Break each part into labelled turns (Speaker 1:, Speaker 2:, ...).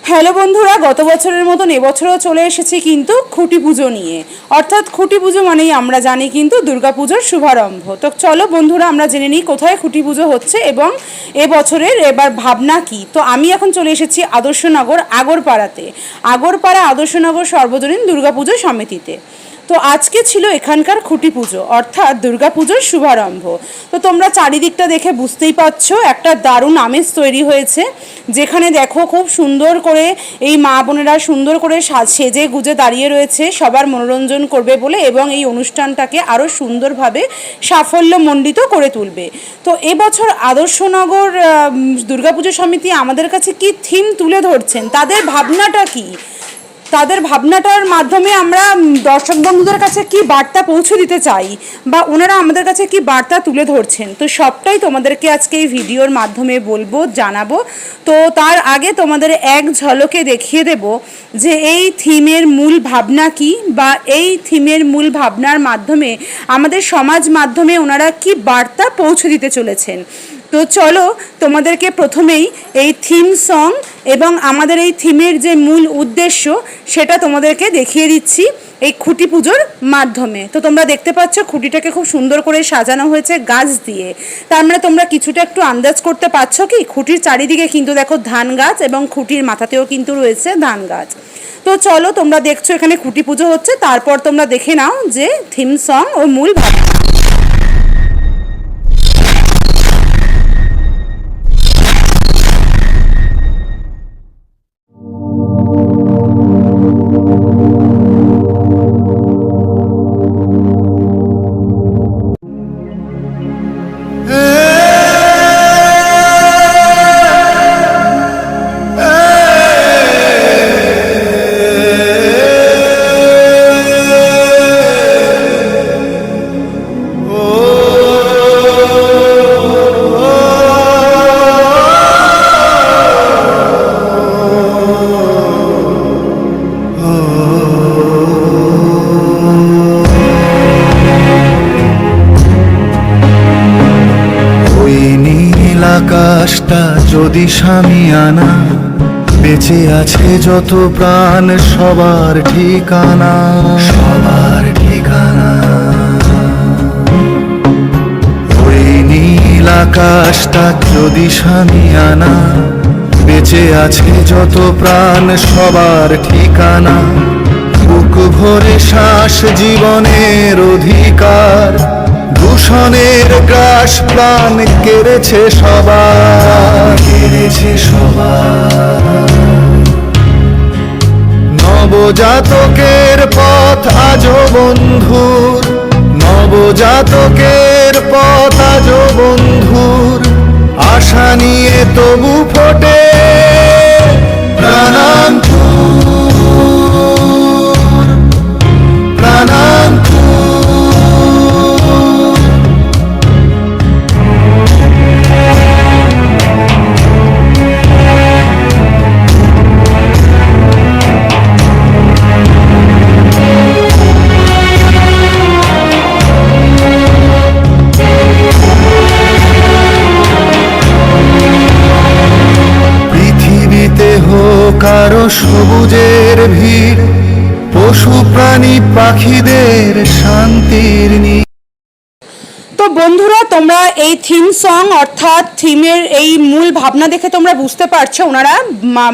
Speaker 1: Hello বন্ধুরা, গত বছরের মতন এবছরও চলে এসেছি কিন্তু খুঁটি পুজো নিয়ে। অর্থাৎ খুঁটি পুজো মানেই আমরা জানি কিন্তু দুর্গাপুজোর শুভারম্ভ। তো চলো বন্ধুরা, আমরা জেনে নিই কোথায় খুঁটি পুজো হচ্ছে এবং এবছরের এবার ভাবনা কি। তো আমি এখন চলে এসেছি আদর্শনগর আগরপাড়াতে, আগরপাড়া আদর্শনগর সর্বজনীন দুর্গাপুজো সমিতিতে। তো আজকে ছিল এখানকার খুঁটি পুজো অর্থাৎ দুর্গাপুজোর শুভারম্ভ। তো তোমরা চারিদিকটা দেখে বুঝতেই পারছো একটা দারুণ আমেজ তৈরি হয়েছে, যেখানে দেখো খুব সুন্দর করে এই মা বোনেরা সুন্দর করে সেজে গুজে দাঁড়িয়ে রয়েছে সবার মনোরঞ্জন করবে বলে, এবং এই অনুষ্ঠানটাকে আরও সুন্দরভাবে সাফল্যমণ্ডিত করে তুলবে। তো এবছর আদর্শনগর দুর্গাপুজো সমিতি আমাদের কাছে কি থিম তুলে ধরছেন, তাদের ভাবনাটা কি, তাদের ভাবনাটার মাধ্যমে আমরা দর্শক বন্ধুদের কাছে কি বার্তা পৌঁছে দিতে চাই বা ওনারা আমাদের কাছে কি বার্তা তুলে ধরছেন, তো সবটাই তোমাদেরকে আজকে এই ভিডিওর মাধ্যমে বলবো, জানাবো। তো তার আগে তোমাদের এক ঝলকে দেখিয়ে দেব যে এই থিমের মূল ভাবনা কি, বা এই থিমের মূল ভাবনার মাধ্যমে আমাদের সমাজ মাধ্যমে ওনারা কি বার্তা পৌঁছে দিতে চলেছেন। তো চলো তোমাদেরকে প্রথমেই এই থিম সং এবং আমাদের এই থিমের যে মূল উদ্দেশ্য সেটা তোমাদেরকে দেখিয়ে দিচ্ছি এই খুঁটি পুজোর মাধ্যমে। তো তোমরা দেখতে পাচ্ছ খুঁটিটাকে খুব সুন্দর করে সাজানো হয়েছে গাছ দিয়ে। তার মানে তোমরা কিছুটা একটু আন্দাজ করতে পারছো কি, খুঁটির চারিদিকে কিন্তু দেখো ধান গাছ এবং খুঁটির মাথাতেও কিন্তু রয়েছে ধান গাছ। তো চলো, তোমরা দেখছো এখানে খুঁটি পুজো হচ্ছে, তারপর তোমরা দেখে নাও যে থিম সং ও মূল ভাবনা।
Speaker 2: আকাশটা যদি শামিয়ানা, বেঁচে আছে যত প্রাণ সবার ঠিকানা, সবার ঠিকানা। ওই নীল আকাশটা যদি শামিয়ানা, বেঁচে আছে যত প্রাণ সবার ঠিকানা। বুক ভরে শ্বাস জীবনের অধিকার, দূষণের গ্রাস প্রাণ কেড়েছে সবার, কেড়েছে সবার। নবজাতকের পথ আজো বন্ধুর, নবজাতকের পথ আজো বন্ধুর। আশা নিয়ে তবু ফোটে প্রাণাঙ্কুর, প্রাণাঙ্কুর। কারো সবুজের ভিড়, পশু প্রাণী পাখিদের শান্তির নীড়।
Speaker 1: তো বন্ধুরা, তোমরা এই থিম সং অর্থাৎ থিমের এই মূল ভাবনা দেখে তোমরা বুঝতে পারছো ওনারা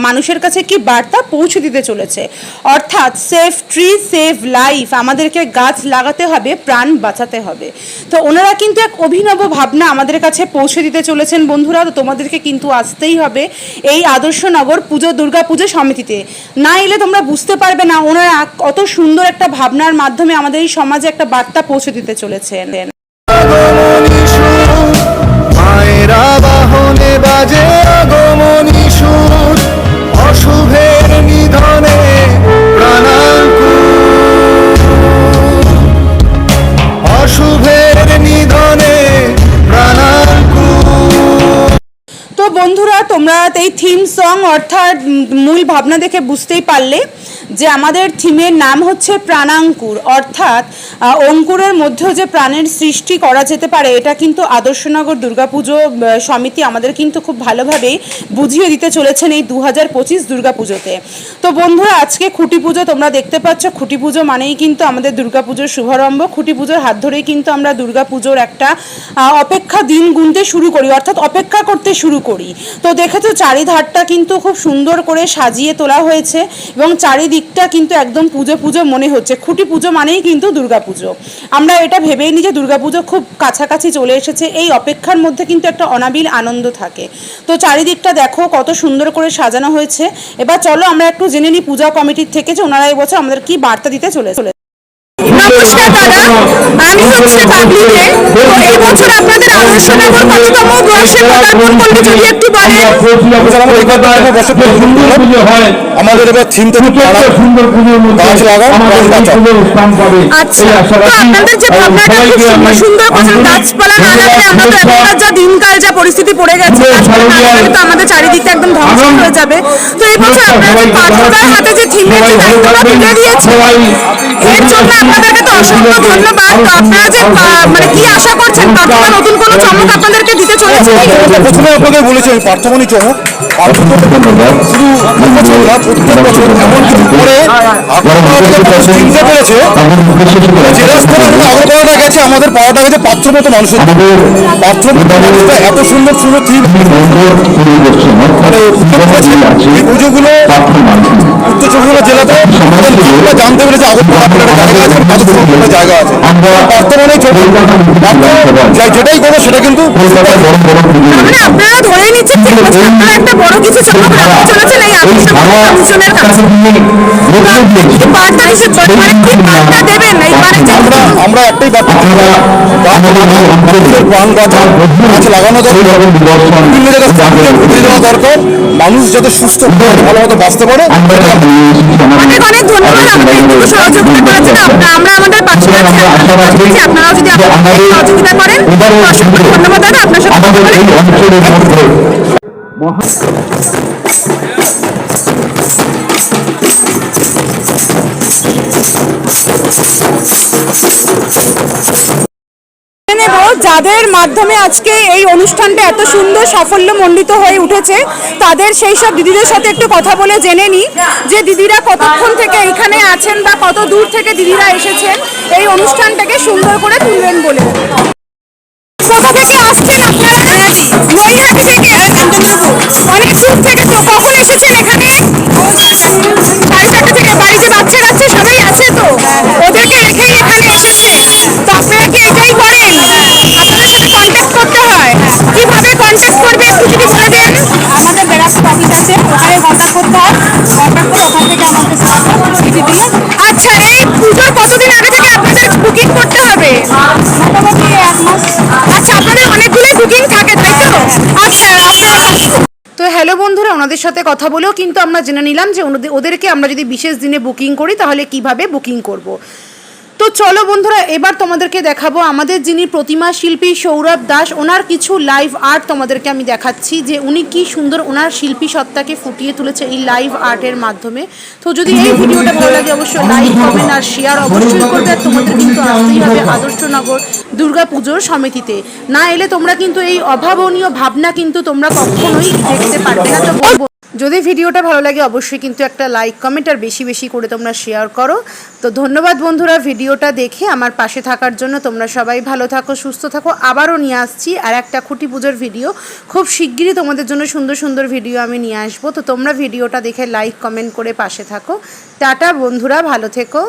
Speaker 1: মানুষের কাছে কি বার্তা পৌঁছে দিতে চলেছে। অর্থাৎ সেভ ট্রি সেভ লাইফ, আমাদেরকে গাছ লাগাতে হবে, প্রাণ বাঁচাতে হবে। তো ওনারা কিন্তু এক অভিনব ভাবনা আমাদের কাছে পৌঁছে দিতে চলেছেন বন্ধুরা। তো তোমাদেরকে কিন্তু আসতেই হবে এই আদর্শনগর দুর্গা পুজো সমিতিতে, না এলে তোমরা বুঝতে পারবে না ওনারা কত সুন্দর একটা ভাবনার মাধ্যমে আমাদের এই সমাজে একটা বার্তা পৌঁছে দিতে চলেছেন।
Speaker 2: মায়েরা বাহনে বাজে আগমনী সুর, অশুভের নিধনে প্রাণাঙ্কুর, অশুভের নিধনে প্রাণাঙ্কুর।
Speaker 1: তো বন্ধুরা, তোমরা এই থিম সং অর্থাৎ মূল ভাবনা দেখে বুঝতেই পারলে যে আমাদের থিমের নাম হচ্ছে প্রাণাঙ্কুর, অর্থাৎ অঙ্কুরের মধ্যেও যে প্রাণের সৃষ্টি করা যেতে পারে, এটা কিন্তু আদর্শনগর দুর্গাপুজো সমিতি আমাদের কিন্তু খুব ভালোভাবেই বুঝিয়ে দিতে চলেছেন এই 2025 দুর্গাপুজোতে। তো বন্ধুরা, আজকে খুঁটি পুজো তোমরা দেখতে পাচ্ছ। খুঁটি পুজো মানেই কিন্তু আমাদের দুর্গাপুজোর শুভারম্ভ। খুঁটি পুজোর হাত ধরেই কিন্তু আমরা দুর্গাপুজোর একটা অপেক্ষা দিন গুনতে শুরু করি, অর্থাৎ অপেক্ষা করতে শুরু করি। তো দেখেছো চারিধারটা কিন্তু খুব সুন্দর করে সাজিয়ে তোলা হয়েছে এবং চারিদিকটা কিন্তু একদম পুজো পুজো মনে হচ্ছে। খুঁটি পুজো মানেই কিন্তু দুর্গাপুজো। আমরা এটা ভেবেই নিই যে দুর্গাপুজো খুব কাছাকাছি চলে এসেছে। এই অপেক্ষার মধ্যে কিন্তু একটা অনাবিল আনন্দ থাকে। তো চারিদিকটা দেখো কত সুন্দর করে সাজানো হয়েছে। এবার চলো আমরা একটু জেনে নিই পূজা কমিটির থেকে যে ওনারা এবছর আমাদের কি বার্তা দিতে চলেছে।
Speaker 3: নমস্কার দাদা, আমি হচ্ছে বাবলি দে। তো এই বছর আপনাদের আদর্শনগর কততম বর্ষে পদার্পণ করবে যদি একটু বলেন।
Speaker 2: আমাদের এবার থিম তো গাছ লাগাও প্রাণ বাঁচাও।
Speaker 3: আচ্ছা, তো আপনাদের যে ভাবনাটা খুব সুন্দর করে গাছপালা না লাগালে আমরা তো এখনকার যা দিনকাল যা পরিস্থিতি পড়ে গেছে, গাছপালা না লাগালে তো আমাদের চারিদিকটা একদম ধ্বংস হয়ে যাবে। তো এই বছর আপনারা পাঠকদের হাতে যে থিমের যে দায়িত্বটা তুলে দিয়েছে, এর জন্য আপনাদেরকে তো অসংখ্য ধন্যবাদ। তো আপনারা যে মানে কি আশা করছেন, পাঠকরা নতুন কোনো চমক আপনাদেরকে দিতে চলেছে?
Speaker 2: প্রথমে আপনাকে বলেছি আমি পার্থমণি চমক প্রত্যেক বছর এমন কিছু করে চিনতে পেরেছে জেলা স্তরে আগরতলাটা গেছে, আমাদের পাড়াটা গেছে পাত্র মতো মানুষের পাত্র মানুষটা এত সুন্দর সুন্দর থিম এই পুজোগুলো উত্তর চব্বিশ পরগনা জেলাতে জানতে পেরেছে আগরতলা একটা জায়গা আছে, বর্তমানে যেটাই করো সেটা কিন্তু
Speaker 3: আপনারা ধরে নিচ্ছেন যে আপনারা একটা বড় কিছু চমক রাখতে চলেছেন এই আদর্শনগর কমিশনের কাছে। বার্তা হিসেবে মানে কি বার্তা দেবেন এইবারে যে
Speaker 2: আমরা একটাই প্রাণ বাঁচা গাছ লাগানো দরকার, দরকার মানুষ যাতে সুস্থ ভালো মতো বাঁচতে পারে।
Speaker 3: অনেক অনেক ধন্যবাদ আমাদের একটু সহযোগিতা করেছেন। আমরা আমাদের পাশে আছি, আপনারাও যদি আমাদের সহযোগিতা করেন অসংখ্য ধন্যবাদ দাদা। আপনার সাথে কথা বলে
Speaker 1: নেব যাদের মাধ্যমে আজকে এই অনুষ্ঠানটা এত সুন্দর সাফল্যমণ্ডিত হয়ে উঠেছে, তাদের সেই সব দিদিদের সাথে একটু কথা বলে জেনে নিই যে দিদিরা কতক্ষণ থেকে এখানে আছেন বা কত দূর থেকে দিদিরা এসেছেন এই অনুষ্ঠানটাকে সুন্দর করে তুলবেন বলে। কোথা থেকে আসছেন আপনারা? নৈহাটি থেকে। অনেক দূর থেকে, তো কখন এসেছেন এখানে? 4:30 থেকে। বাড়িতে বাচ্চা কাচ্চা সবাই আছে, তো ওদেরকে রেখেই এখানে এসেছে। তো আপনারা কি এটাই করেন? আপনাদের সাথে কন্ট্যাক্ট করতে হয়, কিভাবে কন্ট্যাক্ট করবে একটু যদি বলে দেন। আমাদের বেড়াতে অফিস আছে, ওখানে কন্ট্যাক্ট করতে হয়। কন্ট্যাক্ট করে ওখান থেকে আমাকে চিঠি দিলে। আচ্ছা, এই পুজোর কতদিন আগে থেকে আপনাদের বুকিং করতে হবে? মোটামুটি 1 মাস। আচ্ছা, আপনাদের অনেকগুলোই বুকিং থাকে তাই তো? আচ্ছা, আপনারা তো হ্যালো বন্ধুরা, ওনাদের সাথে কথা বলেও কিন্তু আমরা জেনে নিলাম যে ওদেরকে আমরা যদি বিশেষ দিনে বুকিং করি তাহলে কিভাবে বুকিং করব। তো চলো বন্ধুরা, এবার তোমাদেরকে দেখাবো আমাদের যিনি প্রতিমা শিল্পী সৌরভ দাস, ওনার কিছু লাইভ আর্ট তোমাদেরকে আমি দেখাচ্ছি যে উনি কি সুন্দর ওনার শিল্পী সত্তাকে ফুটিয়ে তুলেছে এই লাইভ আর্টের মাধ্যমে। তো যদি এই ভিডিওটা ভালো লাগে অবশ্যই লাইক কমেন্ট আর শেয়ার অবশ্যই করবে। আর তোমাদের কিন্তু আসতেই হবে আদর্শনগর দুর্গাপুজোর সমিতিতে। না এলে তোমরা কিন্তু এই অভাবনীয় ভাবনা কিন্তু তোমরা কখনোই দেখতে পারবে না। তো বলবো যদি ভিডিওটা ভালো লাগে অবশ্যই কিন্তু একটা লাইক কমেন্ট আর বেশি বেশি করে তোমরা শেয়ার করো। তো ধন্যবাদ বন্ধুরা ভিডিওটা দেখে আমার পাশে থাকার জন্য। তোমরা সবাই ভালো থাকো, সুস্থ থাকো। আবারও নিয়ে আসছি আর একটা খুঁটি পুজোর ভিডিও, খুব শিগগিরই তোমাদের জন্য সুন্দর সুন্দর ভিডিও আমি নিয়ে আসবো। তো তোমরা ভিডিওটা দেখে লাইক কমেন্ট করে পাশে থাকো। টাটা বন্ধুরা, ভালো থেকো।